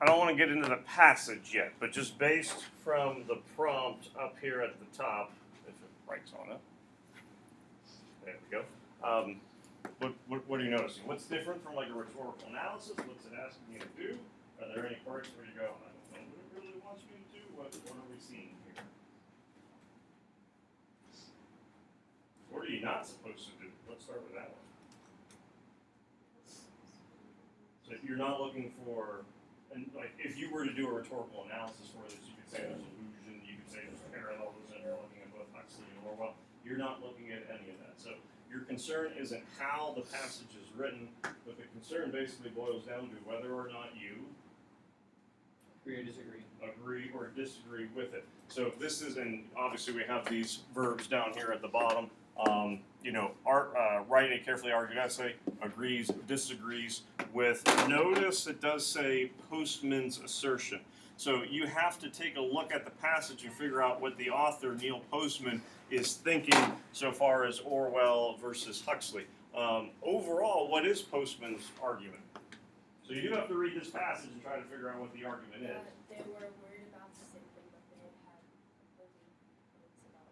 I don't want to get into the passage yet, but just based from the prompt up here at the top, if it writes on it, there we go. What are you noticing? What's different from like a rhetorical analysis? What's it asking you to do? Are there any parts where you go, I don't know what it really wants me to do? What are we seeing here? What are you not supposed to do? Let's start with that one. So if you're not looking for, and like if you were to do a rhetorical analysis for this, you could say there's illusion, you could say there's parallelism, you're looking at both Huxley and Orwell. You're not looking at any of that. So your concern isn't how the passage is written, but the concern basically boils down to whether or not you agree or disagree with it. So this is, and obviously we have these verbs down here at the bottom. Write a carefully argued essay, agrees, disagrees with. Notice it does say postman's assertion. So you have to take a look at the passage and figure out what the author, Neil Postman, is thinking so far as Orwell versus Huxley. Overall, what is Postman's argument? So you do have to read this passage and try to figure out what the argument is. They were worried about the same thing, but they had opposing points about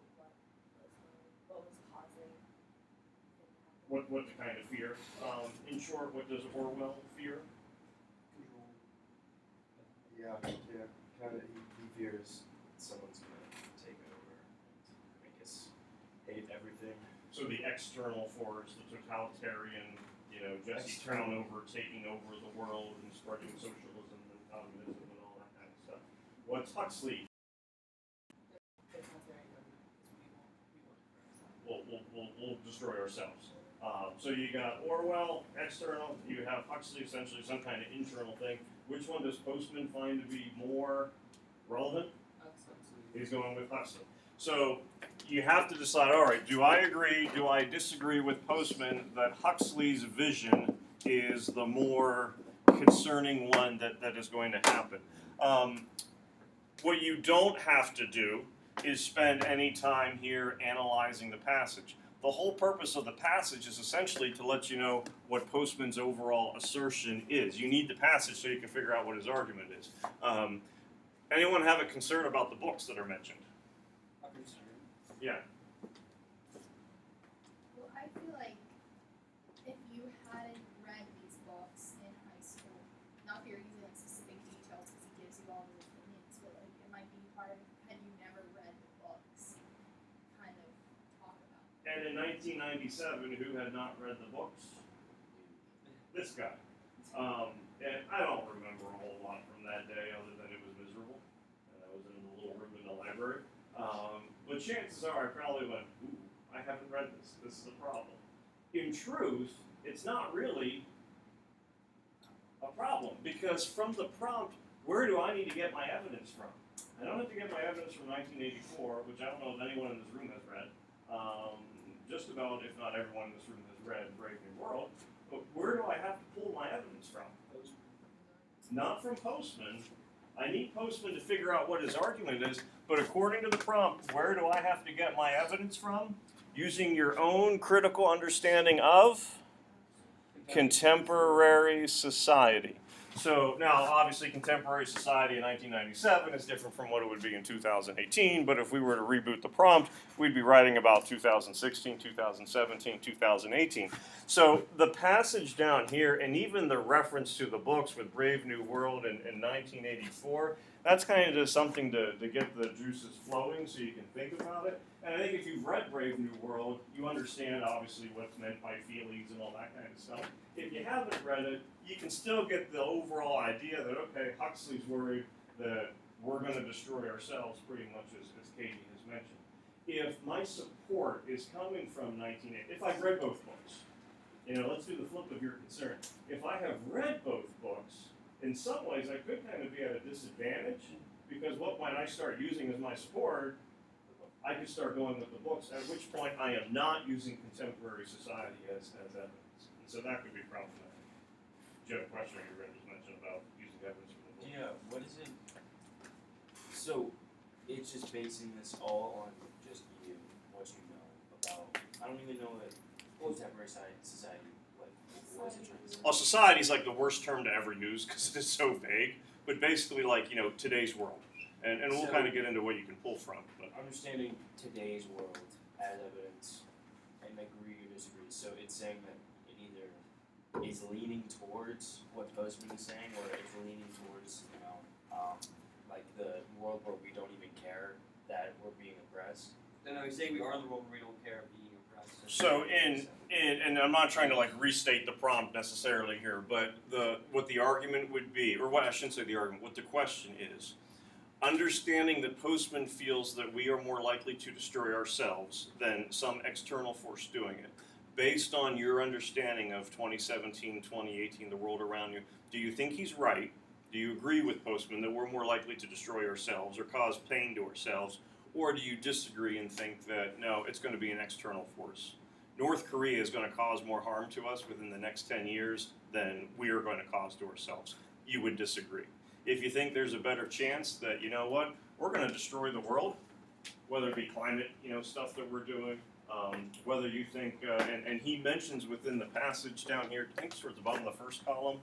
what was causing. What the kind of fear? In short, what does Orwell fear? Control. Yeah. Kind of. He fears someone's gonna take over and make us hate everything. So the external force, the totalitarian, Jesse Townover taking over the world and spreading socialism and communism and all that kind of stuff. What's Huxley? We'll destroy ourselves. So you got Orwell, external, you have Huxley, essentially some kind of internal thing. Which one does Postman find to be more relevant? He's going with Huxley. So you have to decide, all right, do I agree, do I disagree with Postman that Huxley's vision is the more concerning one that is going to happen? What you don't have to do is spend any time here analyzing the passage. The whole purpose of the passage is essentially to let you know what Postman's overall assertion is. You need the passage so you can figure out what his argument is. Anyone have a concern about the books that are mentioned? Yeah. Well, I feel like if you hadn't read these books in high school, not that you're using like specific details because he gives you all the opinions, but like it might be hard had you never read the books, kind of talk about it. And in 1997, who had not read the books? This guy. And I don't remember a whole lot from that day other than it was miserable. And I was in a little room in the library. But chances are I probably went, ooh, I haven't read this. This is a problem. In truth, it's not really a problem because from the prompt, where do I need to get my evidence from? I don't have to get my evidence from 1984, which I don't know if anyone in this room has read. Just about, if not everyone in this room has read Brave New World. But where do I have to pull my evidence from? Not from Postman. I need Postman to figure out what his argument is, but according to the prompt, where do I have to get my evidence from? Using your own critical understanding of contemporary society. So now, obviously, contemporary society in 1997 is different from what it would be in 2018, but if we were to reboot the prompt, we'd be writing about 2016, 2017, 2018. So the passage down here, and even the reference to the books with Brave New World in 1984, that's kind of just something to get the juices flowing so you can think about it. And I think if you've read Brave New World, you understand, obviously, what's meant by feelings and all that kind of stuff. If you haven't read it, you can still get the overall idea that, okay, Huxley's worried that we're going to destroy ourselves pretty much as Katie has mentioned. If my support is coming from 1980, if I've read both books, let's do the flip of your concern. If I have read both books, in some ways I could kind of be at a disadvantage because what might I start using as my support? I could start going with the books, at which point I am not using contemporary society as evidence. And so that could be problematic. Do you have a question you read just mentioned about using evidence from the book? Yeah, what is it? So, it's just basing this all on just you, what you know about, I don't even know that contemporary society, what is it trying to say? Well, society is like the worst term to ever use because it is so vague. but basically like, today's world. And we'll So- kind of get into what you can pull from. But Understanding today's world as evidence, and agree or disagree. So it's saying that it either is leaning towards what Postman is saying, or it's leaning towards, like the world where we don't even care that we're being oppressed. No, he's saying we are in the world where we don't care of being oppressed. So and I'm not trying to like restate the prompt necessarily here, but what the argument would be, or what I shouldn't say the argument, what the question is, understanding that Postman feels that we are more likely to destroy ourselves than some external force doing it. Based on your understanding of 2017, 2018, the world around you, do you think he's right? Do you agree with Postman that we're more likely to destroy ourselves or cause pain to ourselves? Or do you disagree and think that, no, it's going to be an external force? North Korea is going to cause more harm to us within the next 10 years than we are going to cause to ourselves. You would disagree. If you think there's a better chance that, you know what, we're going to destroy the world, whether it be climate, stuff that we're doing, whether you think, and he mentions within the passage down here, I think it's towards the bottom of the first column,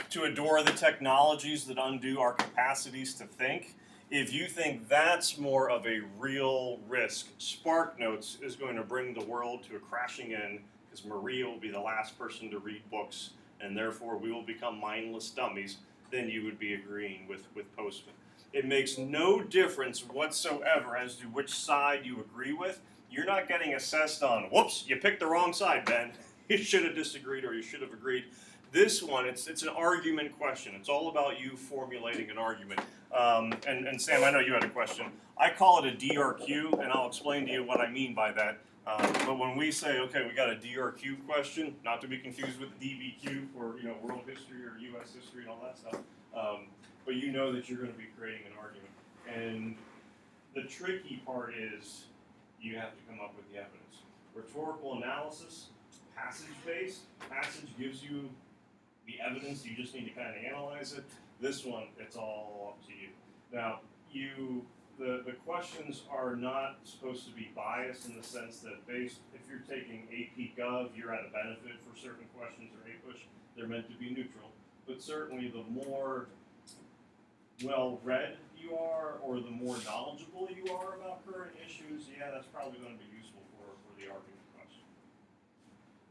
to adore the technologies that undo our capacities to think. If you think that's more of a real risk, SparkNotes is going to bring the world to a crashing end because Maria will be the last person to read books and therefore we will become mindless dummies, then you would be agreeing with Postman. It makes no difference whatsoever as to which side you agree with. You're not getting assessed on, whoops, you picked the wrong side, Ben. You should have disagreed or you should have agreed. This one, it's an argument question. It's all about you formulating an argument. And Sam, I know you had a question. I call it a DRQ, and I'll explain to you what I mean by that. But when we say, okay, we got a DRQ question, not to be confused with DBQ for world history or U.S. history and all that stuff, but you know that you're going to be creating an argument. And the tricky part is you have to come up with the evidence. Rhetorical analysis, passage-based. Passage gives you the evidence, you just need to kind of analyze it. This one, it's all up to you. Now, the questions are not supposed to be biased in the sense that if you're taking AP Gov, you're at a benefit for certain questions, or APUSH, they're meant to be neutral. But certainly the more well-read you are, or the more knowledgeable you are about current issues, yeah, that's probably going to be useful for the argument question.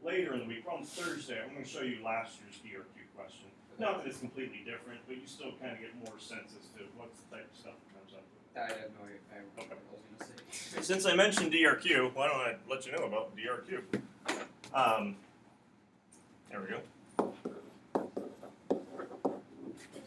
Later in the week, on Thursday, I'm going to show you last year's DRQ question. Not that it's completely different, but you still kind of get more sense as to what's the type of stuff that comes up with it. I have no idea what I was going to say. Since I mentioned DRQ, why don't I let you know about DRQ? There we go.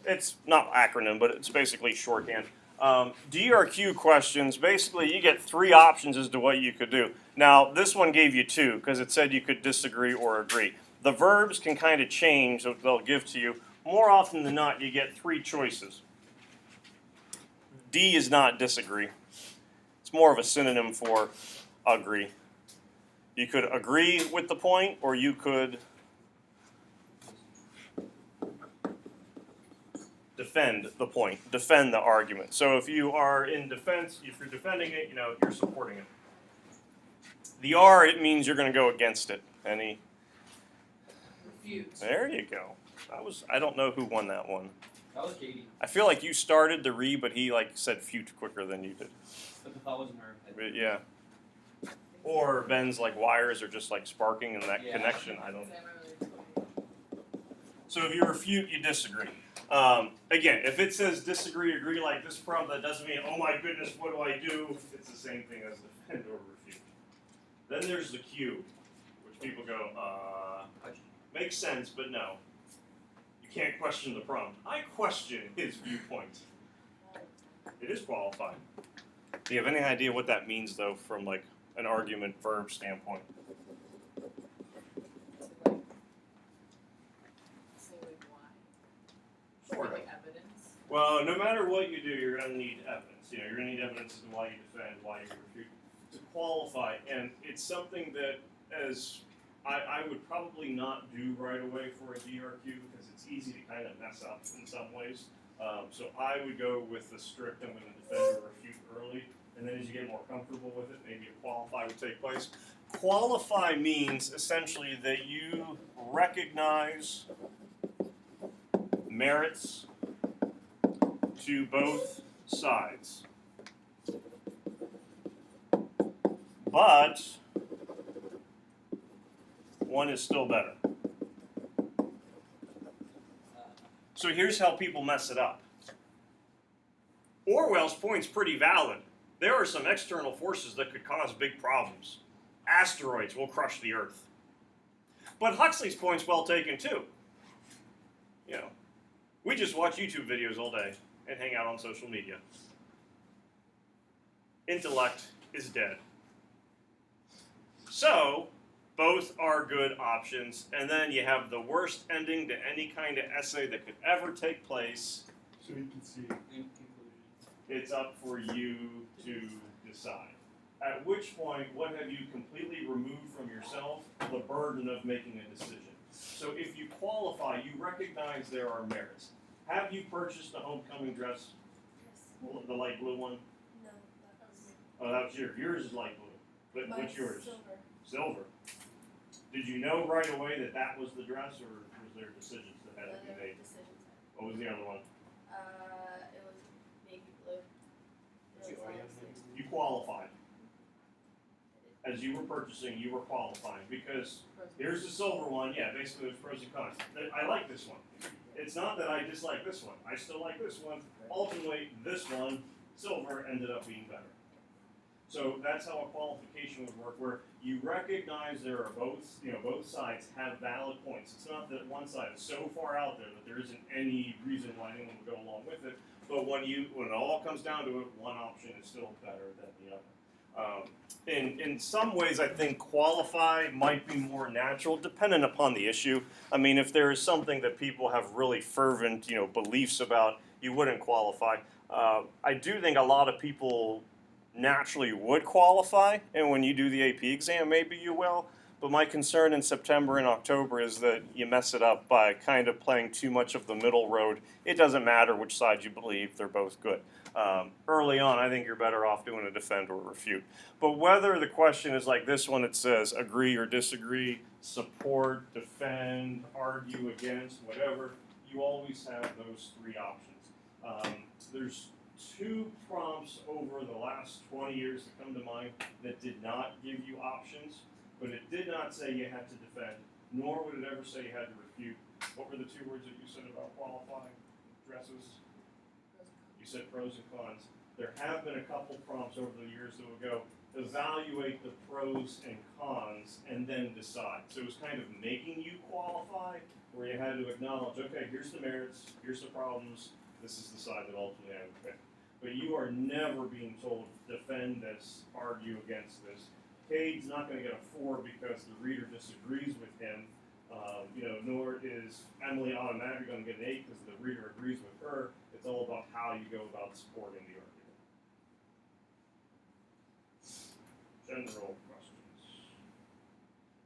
It's not acronym, but it's basically shorthand. DRQ questions, basically you get three options as to what you could do. Now, this one gave you two, because it said you could disagree or agree. The verbs can kind of change what they'll give to you. More often than not, you get three choices. D is not disagree. It's more of a synonym for agree. You could agree with the point, or you could defend the point, defend the argument. So if you are in defense, if you're defending it, you're supporting it. The R, it means you're going to go against it. Any? Refuse. There you go. I don't know who won that one. That was Katie. I feel like you started the re, but he said fute quicker than you did. But the thought wasn't her. But yeah. Or Ben's wires are just sparking in that Yeah. connection. I don't know. So if you refute, you disagree. Again, if it says disagree, agree like this prompt, that doesn't mean, oh my goodness, what do I do? It's the same thing as defend or refute. Then there's the Q, which people go, makes sense, but no. You can't question the prompt. I question his viewpoint. It is qualified. Do you have any idea what that means, though, from an argument verb standpoint? Sort of. Evidence. Well, no matter what you do, you're going to need evidence. You're going to need evidence as to why you defend, why you refute, to qualify. And it's something that, as I would probably not do right away for a DRQ because it's easy to kind of mess up in some ways. So I would go with the strict, I'm going to defend or refute early. And then as you get more comfortable with it, maybe a qualify would take place. Qualify means essentially that you recognize merits to both sides. But one is still better. So here's how people mess it up. Orwell's point's pretty valid. There are some external forces that could cause big problems. Asteroids will crush the Earth. But Huxley's point's well taken too. You know, we just watch YouTube videos all day and hang out on social media. Intellect is dead. So, both are good options, and then you have the worst ending to any kind of essay that could ever take place. So you can see. In conclusion. It's up for you to decide. At which point, what have you completely removed from yourself? The burden of making a decision. So if you qualify, you recognize there are merits. Have you purchased the homecoming dress, Yes. the light blue one? No, that was Oh, that was yours. Yours is light blue. But mine's what's yours? silver. Silver. Did you know right away that that was the dress, or was there decisions that had to be made? Decisions. What was the other one? It was baby blue. It Did you was already all have silver. You qualified. As you were purchasing, you were qualifying, because here's the silver one. Yeah, basically there's pros and cons. I like this one. It's not that I dislike this one. I still like this one. Ultimately, this one, silver, ended up being better. So that's how a qualification would work, where you recognize there are both sides have valid points. It's not that one side is so far out there that there isn't any reason why anyone would go along with it. But when it all comes down to it, one option is still better than the other. In some ways, I think qualify might be more natural, dependent upon the issue. I mean, if there is something that people have really fervent, beliefs about, you wouldn't qualify. I do think a lot of people naturally would qualify, and when you do the AP exam, maybe you will. But my concern in September and October is that you mess it up by kind of playing too much of the middle road. It doesn't matter which side you believe, they're both good. Early on, I think you're better off doing a defend or refute. But whether the question is like this one, it says agree or disagree, support, defend, argue against, whatever, you always have those three options. There's two prompts over the last 20 years that come to mind that did not give you options, but it did not say you had to defend, nor would it ever say you had to refute. What were the two words that you said about qualifying dresses? You said pros and cons. There have been a couple prompts over the years that will go, evaluate the pros and cons and then decide. So it was kind of making you qualify, where you had to acknowledge, okay, here's the merits, here's the problems, this is the side that ultimately I would pick. But you are never being told, defend this, argue against this. Cade's not going to get a 4 because the reader disagrees with him, nor is Emily automatically going to get an 8 because the reader agrees with her. It's all about how you go about supporting the argument. General questions.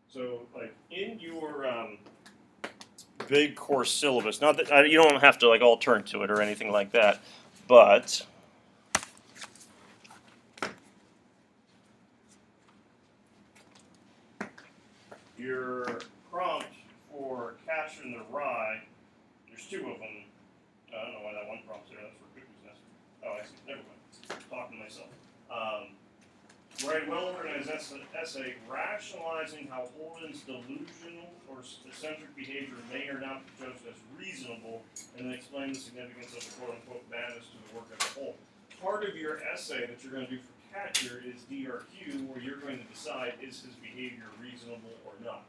So, like, in your big course syllabus, not that you don't have to all turn to it or anything like that, but your prompt for Catcher in the Rye, there's two of them. I don't know why that one prompt's there. That's for Cuckoo's Nest. Oh, I see. Never mind. Talking to myself. Write a well-organized essay rationalizing how Holden's delusional or eccentric behavior may or not be judged as reasonable, and then explain the significance of the quote-unquote madness to the work as a whole. Part of your essay that you're going to do for Catcher is DRQ, where you're going to decide, is his behavior reasonable or not.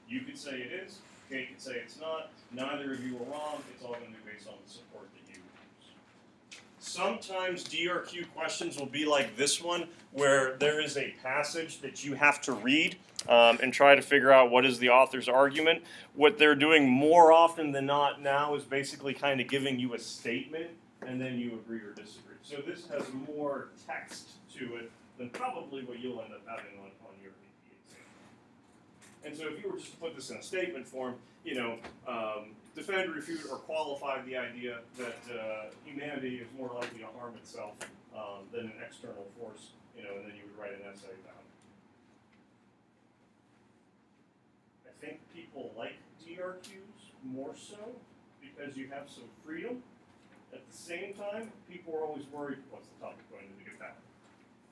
You could say it is, Kate could say it's not, neither of you are wrong, it's all going to be based on the support that you use. Sometimes DRQ questions will be like this one, where there is a passage that you have to read and try to figure out what is the author's argument. What they're doing more often than not now is basically kind of giving you a statement, and then you agree or disagree. So this has more text to it than probably what you'll end up having on your AP exam. And so if you were just to put this in a statement form, defend, refute, or qualify the idea that humanity is more likely to harm itself than an external force, and then you would write an essay about it. I think people like DRQs more so because you have some freedom. At the same time, people are always worried, what's the topic going to be about?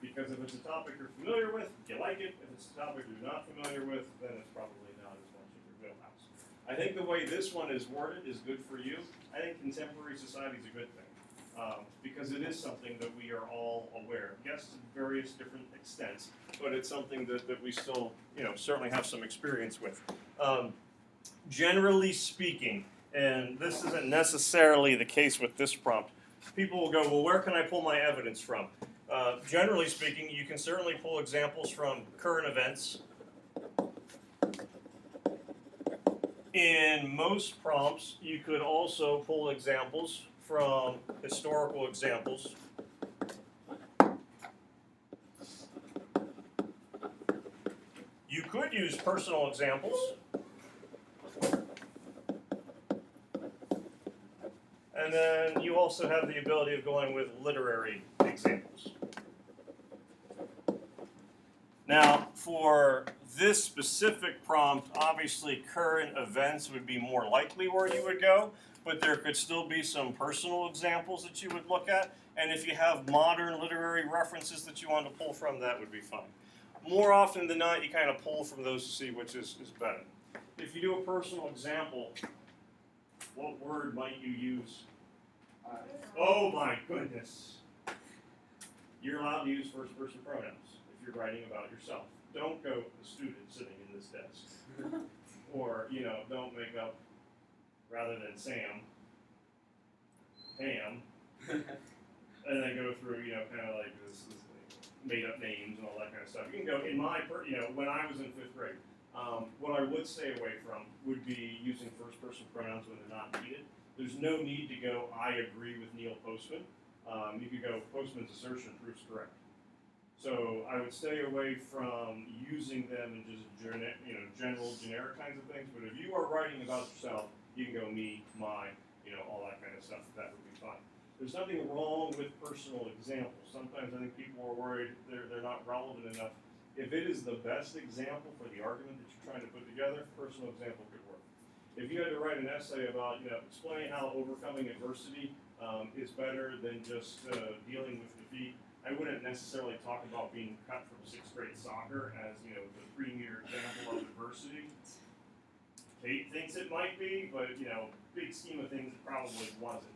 Because if it's a topic you're familiar with, you like it. If it's a topic you're not familiar with, then it's probably not as much of your wheelhouse. I think the way this one is worded is good for you. I think contemporary society is a good thing. Because it is something that we are all aware of. Yes, to various different extents, but it's something that we still, certainly have some experience with. Generally speaking, and this isn't necessarily the case with this prompt, people will go, well, where can I pull my evidence from? Generally speaking, you can certainly pull examples from current events. In most prompts, you could also pull examples from historical examples. You could use personal examples. And then you also have the ability of going with literary examples. Now, for this specific prompt, obviously current events would be more likely where you would go, but there could still be some personal examples that you would look at. And if you have modern literary references that you want to pull from, that would be fine. More often than not, you kind of pull from those to see which is better. If you do a personal example, what word might you use? Oh my goodness. You're allowed to use first person pronouns if you're writing about yourself. Don't go the student sitting in this desk. Or, don't make up, rather than Sam, Ham, and then go through, kind of like this made up names and all that kind of stuff. You can go, when I was in 5th grade, what I would stay away from would be using first person pronouns when they're not needed. There's no need to go, I agree with Neil Postman. You could go, Postman's assertion proves correct. So I would stay away from using them in just general, generic kinds of things. But if you are writing about yourself, you can go me, my, all that kind of stuff. That would be fine. There's nothing wrong with personal examples. Sometimes I think people are worried they're not relevant enough. If it is the best example for the argument that you're trying to put together, personal example could work. If you had to write an essay about, explain how overcoming adversity is better than just dealing with defeat, I wouldn't necessarily talk about being cut from 6th grade soccer as, the premier example of adversity. Kate thinks it might be, but, big scheme of things, it probably wasn't.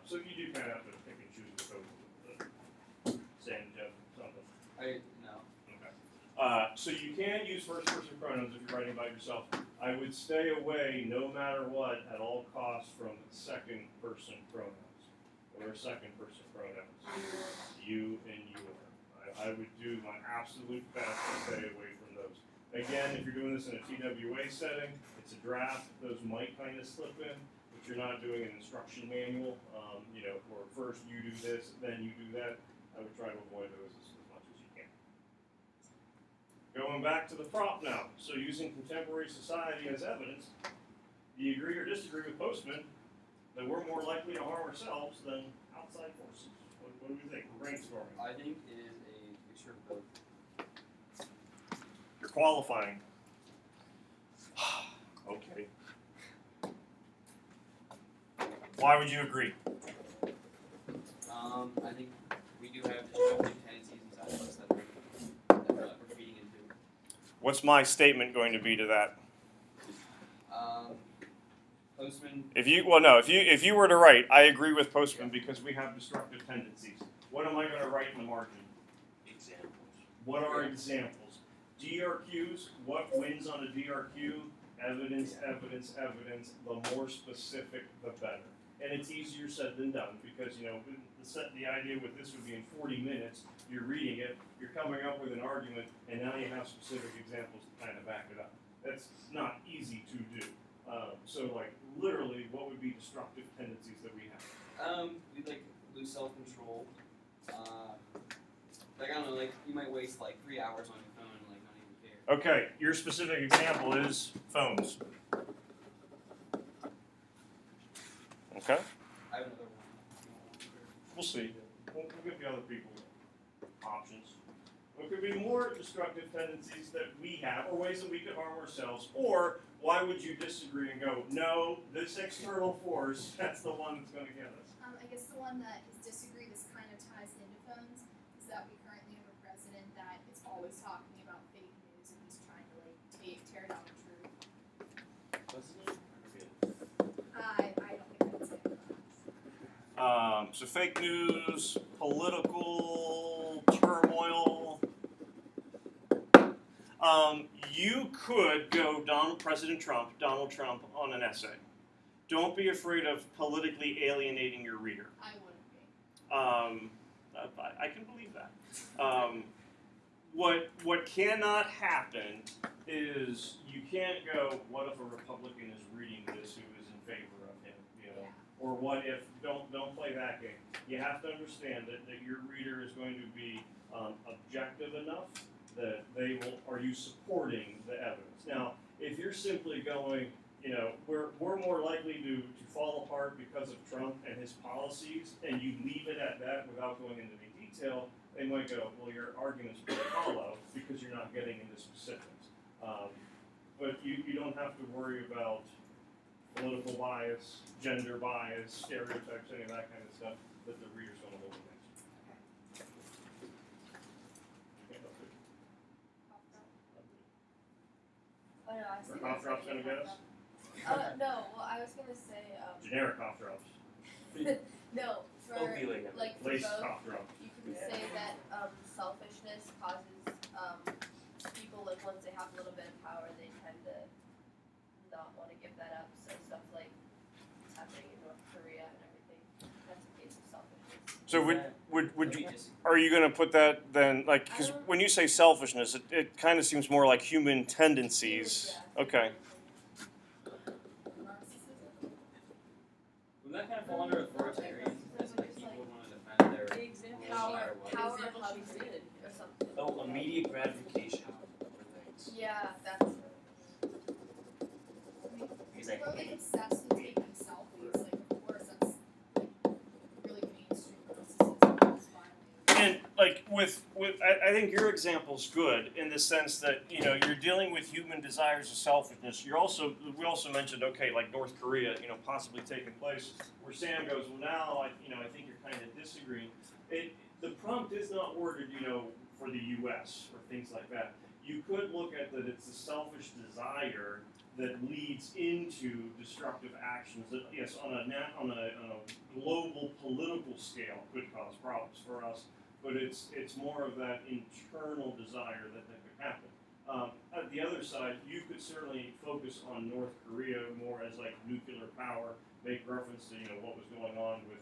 So you do kind of have to pick and choose the code. Stan, Jeff, something. No. Okay. So you can use first person pronouns if you're writing about yourself. I would stay away, no matter what, at all costs from second person pronouns or second person pronouns. You and your. I would do my absolute best to stay away from those. Again, if you're doing this in a TWA setting, it's a draft. Those might kind of slip in, but you're not doing an instruction manual. Or first you do this, then you do that. I would try to avoid those as much as you can. Going back to the prompt now. So using contemporary society as evidence, do you agree or disagree with Postman that we're more likely to harm ourselves than outside forces? What do you think? We're brainstorming. I think it is a mixture of both. You're qualifying. Okay. Why would you agree? I think we do have destructive tendencies inside of us that we're feeding into. What's my statement going to be to that? Postman. If you were to write, I agree with Postman because we have destructive tendencies. What am I going to write in the margin? Examples. What are examples? DRQs, what wins on a DRQ? Evidence, evidence, evidence. The more specific, the better. And it's easier said than done because, the idea with this would be in 40 minutes, you're reading it, you're coming up with an argument, and now you have specific examples to kind of back it up. That's not easy to do. So, literally, what would be destructive tendencies that we have? We'd lose self-control. I don't know, you might waste 3 hours on your phone and not even care. Okay, your specific example is phones. Okay, I have another one. we'll see. We'll give the other people options. What could be more destructive tendencies that we have, or ways that we could harm ourselves? Or why would you disagree and go, no, this external force, that's the one that's going to get us? I guess the one that is disagree, this kind of ties into phones, is that we currently have a president that is always talking about fake news and he's trying to like tear down the truth. Wasn't it? I don't think that's it. So fake news, political turmoil. You could go Donald Trump on an essay. Don't be afraid of politically alienating your reader. I wouldn't be. I can believe that. What cannot happen is you can't go, what if a Republican is reading this who is in favor of him, you know? Yeah. Or what if, don't play that game. You have to understand that your reader is going to be objective enough that are you supporting the evidence? Now, if you're simply going, you know, we're more likely to fall apart because of Trump and his policies, and you leave it at that without going into any detail, they might go, well, your argument's pretty hollow because you're not getting into specifics. But you don't have to worry about political bias, gender bias, stereotypes, any of that kind of stuff that the reader's going to hold against you. Okay, that's good. Oh no, I was Or gonna cough drops say- gonna get us? No, well I was gonna say Generic cough drops. no, for Opioid. like for Lace both, cough drop. you can say that selfishness causes people, like once they have a little bit of power they tend to not want to give that up. So stuff like what's happening in North Korea and everything, that's a case of selfishness. So would Let you, me just- are you going to put that then, like, because when you say selfishness, it kind of seems more like human tendencies. Yeah. Okay. Narcissism? Would that kind of fall under authoritarian? As like people want to defend their The example rules no matter what? power Example hubs she did. or something. Oh, immediate gratification for things. Yeah, that's He's like, We're like obsessed with taking selfies, like of course that's like really mainstream narcissism is violent. and like I think your example's good in the sense that you're dealing with human desires of selfishness. We also mentioned like North Korea, possibly taking place where Sam goes, well now I think you're kind of disagreeing. The prompt is not worded for the U.S. or things like that. You could look at that it's a selfish desire that leads into destructive actions that, yes, on a global political scale could cause problems for us, but it's more of that internal desire that could happen. At the other side, you could certainly focus on North Korea more as like nuclear power, make reference to what was going on with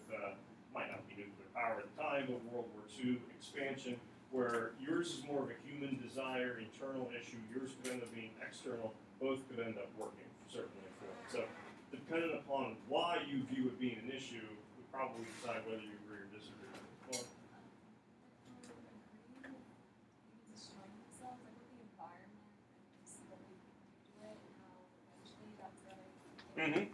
might not be nuclear power at the time, but World War II expansion, where yours is more of a human desire, internal issue, yours could end up being external. Both could end up working, certainly for it. So, depending upon why you view it being an issue, we probably decide whether you agree or disagree with it. Well, Mhm.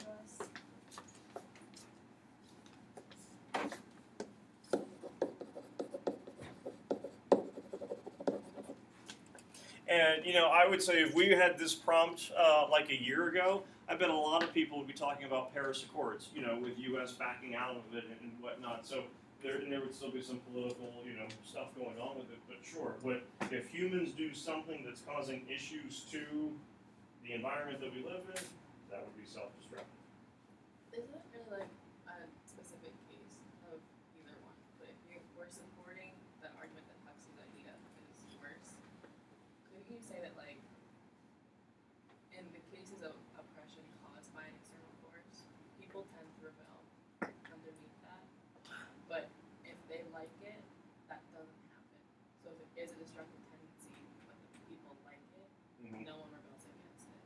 And I would say if we had this prompt like a year ago, I bet a lot of people would be talking about Paris Accords, with U.S. backing out of it and whatnot. So there would still be some political, stuff going on with it. But sure, if humans do something that's causing issues to the environment that we live in, that would be self-destructive. Isn't it really like a specific case of either one? But if you were supporting the argument that Huxley's idea is worse, couldn't you say that like in the cases of oppression caused by an external force, people tend to rebel underneath that, but if they like it, that doesn't happen. So if it is a destructive tendency, but the people like it, Mhm. no one rebels against it.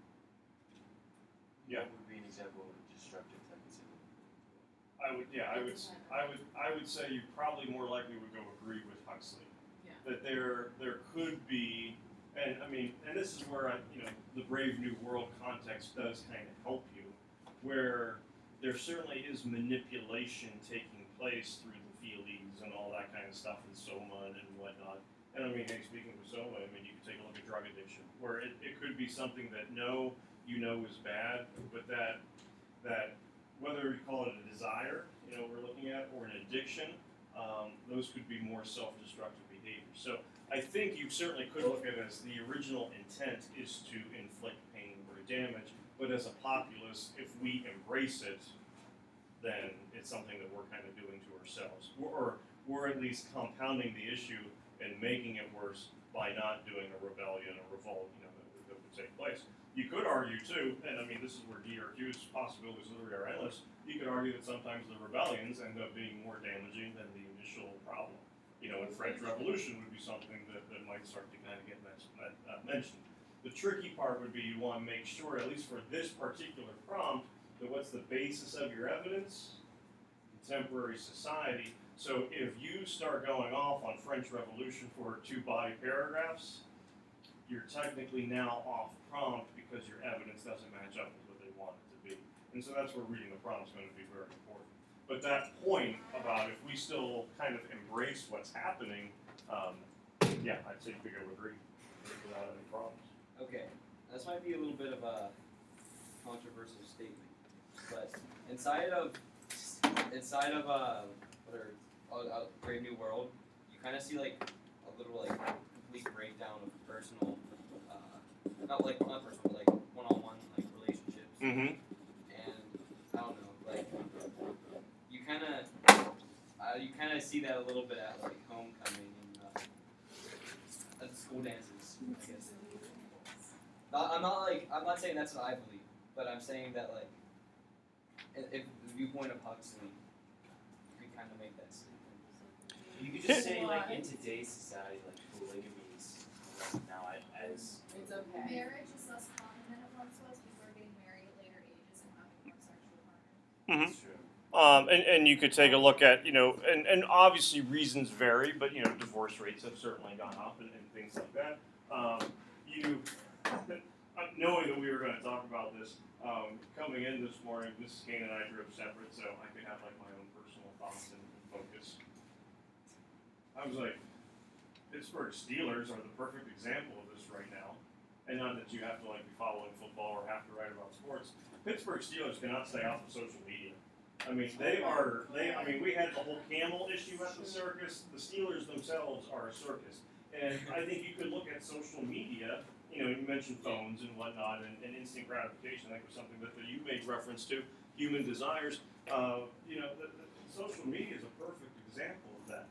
Yeah. What would be an example of a destructive tendency? I would say you probably more likely would go agree with Huxley. Yeah. That there could be, and this is where the Brave New World context does kind of help you, where there certainly is manipulation taking place through the feelies and all that kind of stuff and Soma and whatnot. And I mean, hey, speaking of Soma, I mean, you can take a look at drug addiction, where it could be something that you know is bad, but that whether you call it a desire, we're looking at, or an addiction, those could be more self-destructive behaviors. So I think you certainly could look at it as the original intent is to inflict pain or damage, but as a populace, if we embrace it, then it's something that we're kind of doing to ourselves, or we're at least compounding the issue and making it worse by not doing a rebellion or revolt, that would take place. You could argue too, and I mean this is where DRQ's possibilities literally are endless. You could argue that sometimes the rebellions end up being more damaging than the initial problem. And French Revolution would be something that might start to kind of get mentioned. The tricky part would be you want to make sure, at least for this particular prompt, that what's the basis of your evidence? Contemporary society. So if you start going off on French Revolution for 2 body paragraphs, you're technically now off prompt because your evidence doesn't match up with what they want it to be. And so that's where reading the prompt is going to be very important. But that point about if we still kind of embrace what's happening, yeah, I'd say you could go with read without any problems. Okay, this might be a little bit of a controversial statement, but inside of Brave New World, you kind of see like a little like complete breakdown of personal, not personal, but like one-on-one like relationships. Mm-hmm. And I don't know, like you kind of see that a little bit at like homecoming and at school dances, I guess. I'm not saying that's what I believe, but I'm saying that like, if the viewpoint of Huxley, you could kind of make that statement. You could just say like in today's society, like polygamy is now as It's okay. Marriage is less common than it once was. People are getting married at later ages and having more sexual partners. Mm-hmm. it's true. And you could take a look at, and obviously reasons vary, but, divorce rates have certainly gone up and things like that. Knowing that we were going to talk about this, coming in this morning, Mrs. Kane and I drove separate, so I could have, my own personal thoughts and focus. I was like, Pittsburgh Steelers are the perfect example of this right now. And not that you have to, be following football or have to write about sports. Pittsburgh Steelers cannot stay off of social media. I mean, we had the whole camel issue at the circus. The Steelers themselves are a circus. And I think you could look at social media, you mentioned phones and whatnot, and instant gratification. That was something that you made reference to, human desires. Social media is a perfect example of that.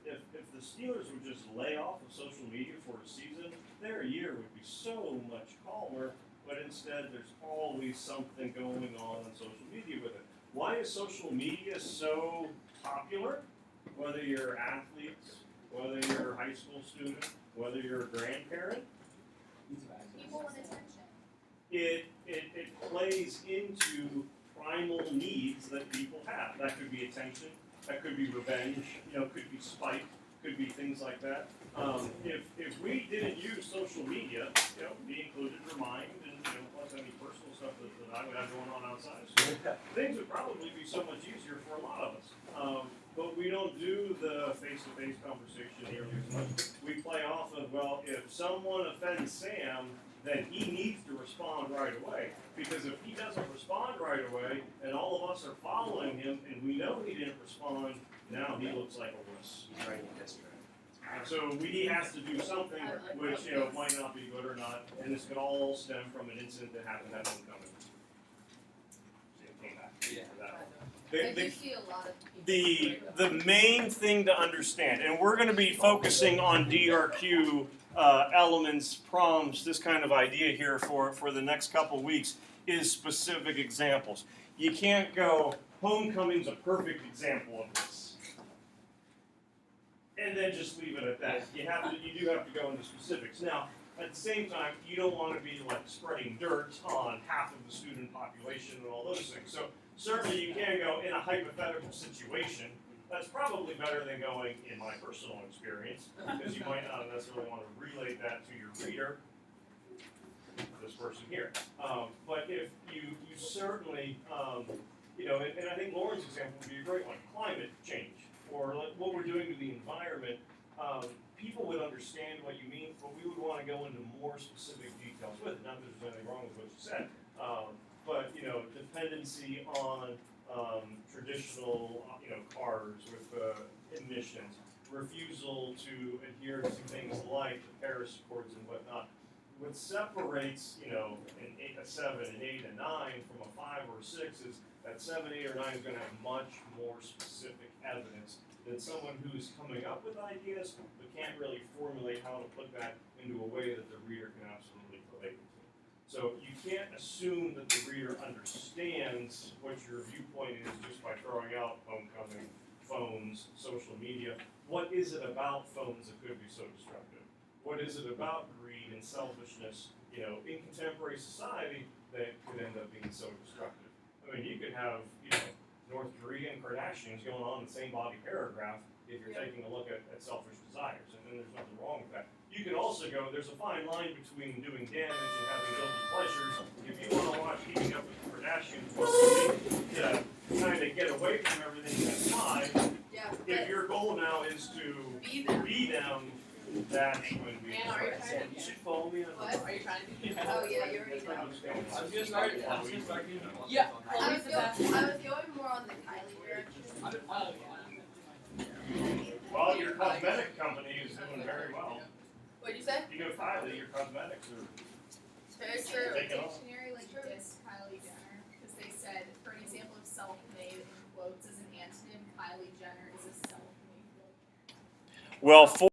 If the Steelers would just lay off of social media for a season, their year would be so much calmer, but instead there's always something going on social media with it. Why is social media so popular? Whether you're athletes, whether you're a high school student, whether you're a grandparent, People want attention. it plays into primal needs that people have. That could be attention, that could be revenge, could be spite, could be things like that. If we didn't use social media, me included, for mine, and plus any personal stuff that I would have going on outside of school, things would probably be so much easier for a lot of us. But we don't do the face-to-face conversation nearly as much. We play off of, well, if someone offends Sam, then he needs to respond right away. Because if he doesn't respond right away, and all of us are following him, and we know he didn't respond, now he looks like a wuss. So he has to do something which might not be good or not, and this could all stem from an incident that happened at homecoming. See, it came back. Yeah. I do see a lot of people. The main thing to understand, and we're going to be focusing on DRQ elements, prompts, this kind of idea here for the next couple weeks, is specific examples. You can't go, homecoming's a perfect example of this, and then just leave it at that. You do have to go into specifics. Now, at the same time, you don't want to be spreading dirt on half of the student population and all those things. So certainly you can go in a hypothetical situation. That's probably better than going in my personal experience, because you might not necessarily want to relate that to your reader, this person here. But if you certainly, and I think Lauren's example would be a great one, climate change, or what we're doing to the environment, people would understand what you mean, but we would want to go into more specific details with it. Not that there's anything wrong with what you said, but you know, dependency on traditional cars with emissions, refusal to adhere to things like the Paris Accords and whatnot. What separates a 7, an 8, a 9 from a 5 or a 6 is that 7, 8, or 9 is going to have much more specific evidence than someone who's coming up with ideas but can't really formulate how to put that into a way that the reader can absolutely relate to. So you can't assume that the reader understands what your viewpoint is just by throwing out homecoming, phones, social media. What is it about phones that could be so destructive? What is it about greed and selfishness, in contemporary society that could end up being so destructive? I mean, you could have, North Korea and Kardashians going on in the same body paragraph if you're taking a look at selfish desires, and then there's nothing wrong with that. You can also go, there's a fine line between doing damage and having guilty pleasures. If you want to watch Keeping Up with the Kardashians once a week to kind of get away from everything, that's fine. Yeah. If your goal now is to Be them. be them, that's going to be And are you right. trying to You should follow me on What are you trying to do? Oh yeah, you already know. I was gonna start getting Yeah. I was going more on the Kylie direction. Oh yeah. Well, your cosmetic company is doing very well. What'd you say? You go Kylie, your cosmetics are. Very The true. Take it off. dictionary dissed Kylie Jenner because they said, for an example of self-made in quotes as an antonym, Kylie Jenner is a self-made billionaire. Well,